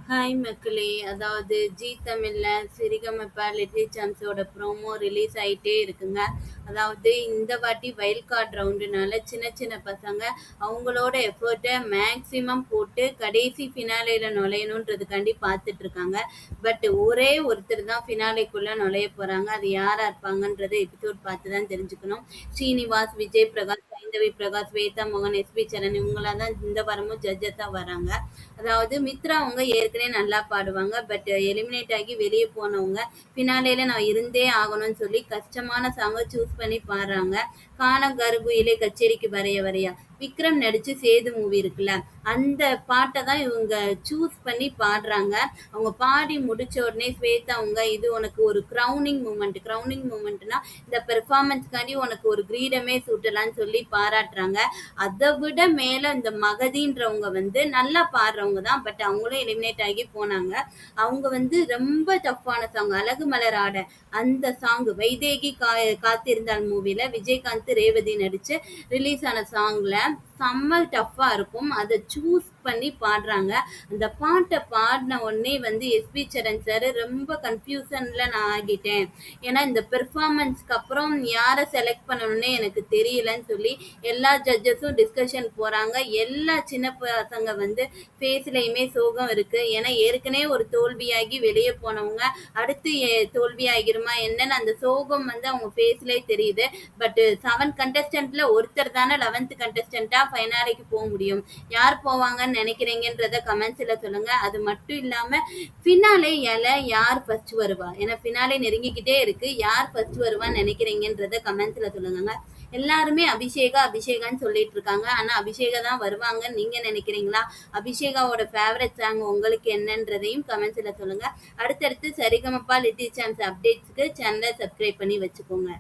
Hi மக்களே! அதாவது ஜீ தமிழ்ல சிரிகமப லிட்டில் சாம்ப்ஸோட ப்ரோமோ ரிலீஸ் ஆயிட்டே இருக்குங்க. அதாவது இந்த வாட்டி வைல்ட் கார்ட் ரவுண்டுனால சின்ன சின்ன பசங்க அவங்களோட எஃபர்ட்ட மேக்ஸிமம் போட்டு கடைசி ஃபினாலேல நுழையணுன்றதுக்காண்டி பார்த்துட்டு இருக்காங்க. பட் ஒரே ஒருத்தர் தான் ஃபினாலேக்குள்ள நுழைய போறாங்க. அது யாரா இருப்பாங்கன்றத எபிசோட் பார்த்து தான் தெரிஞ்சுக்கணும். ஸ்ரீனிவாஸ், விஜய் பிரகாஷ், சைந்தவி பிரகாஷ், ஸ்வேதா மோகன், எஸ்பி சரண் இவங்களாம் தான் இந்த வாரமும் ஜட்ஜஸா வராங்க. அதாவது மித்ரா அவங்க ஏற்கனவே நல்லா பாடுவாங்க. பட் எலிமினேட் ஆகி வெளியே போனவங்க ஃபினாலேல நான் இருந்தே ஆகணும்னு சொல்லி கஷ்டமான சாங்கை சூஸ் பண்ணி பாடுறாங்க. காணம் கருகுயிலே கச்சேரிக்கு வரைய வரையா விக்ரம் நடிச்சு சேது மூவி இருக்குல்ல, அந்த பாட்டை தான் இவங்க சூஸ் பண்ணி பாடுறாங்க. அவங்க பாடி முடிச்ச உடனே ஸ்வேதா அவங்க இது உனக்கு ஒரு கிரவுனிங் மூமெண்ட்னா இந்த பெர்ஃபார்மன்ஸ்க்காண்டி உனக்கு ஒரு கிரீடமே சூட்டலான்னு சொல்லி பாராட்டுறாங்க. அதை விட மேல இந்த மகதின்றவங்க வந்து நல்லா பாடுறவங்க தான். பட் அவங்களும் எலிமினேட் ஆகி போனாங்க. அவங்க வந்து ரொம்ப டஃப்பான சாங் அழகு மலர் ஆட அந்த சாங் வைதேகி காத்திருந்தால் மூவில விஜயகாந்த் ரேவதி நடிச்சு ரிலீஸ் ஆன சாங்ல செம்ம டஃப்பா இருக்கும். அதை சூஸ் பண்ணி பாடுறாங்க. அந்த பாட்டை பாடின உடனே வந்து எஸ்பி சரண் சார் ரொம்ப கன்ஃபியூஷன்ல நான் ஆகிட்டேன். ஏன்னா இந்த பெர்ஃபார்மன்ஸ்க்கு அப்புறம் யாரை செலக்ட் பண்ணணும்னே எனக்கு தெரியலன்னு சொல்லி எல்லா ஜட்ஜஸும் டிஸ்கஷன் போறாங்க. எல்லா சின்ன பசங்க வந்து ஃபேஸ்லயுமே சோகம் இருக்கு. ஏன்னா ஏற்கனவே ஒரு தோல்வியாகி வெளியே போனவங்க அடுத்து தோல்வி ஆகிருமா என்னன்னு அந்த சோகம் வந்து அவங்க ஃபேஸ்லயே தெரியுது. பட் 7 கண்டஸ்டன்ட்ல ஒருத்தர் தானே 11th கண்டஸ்டன்டா ஃபைனாலிக்கு போக முடியும். யார் போவாங்கன்னு நினைக்கிறீங்கன்றத கமெண்ட்ஸ்ல சொல்லுங்க. அது மட்டும் இல்லாம ஃபினாலே யார் ஃபர்ஸ்ட் வருவா, ஏன்னா ஃபினாலே நெருங்கிக்கிட்டே இருக்கு. யார் ஃபர்ஸ்ட் வருவான்னு நினைக்கிறீங்கன்றத கமெண்ட்ஸ்ல சொல்லுங்க. எல்லாருமே அபிஷேகான்னு சொல்லிட்டு இருக்காங்க. ஆனா அபிஷேகா தான் வருவாங்கன்னு நீங்க நினைக்கிறீங்களா? அபிஷேகாவோட ஃபேவரட் சாங் உங்களுக்கு என்னன்றதையும் கமெண்ட்ஸ்ல சொல்லுங்க. அடுத்தடுத்து சரிகமபா லிட்டில் சாம்ப்ஸ் அப்டேட்ஸ்க்கு சேனலை சப்ஸ்கிரைப் பண்ணி வச்சுக்கோங்க.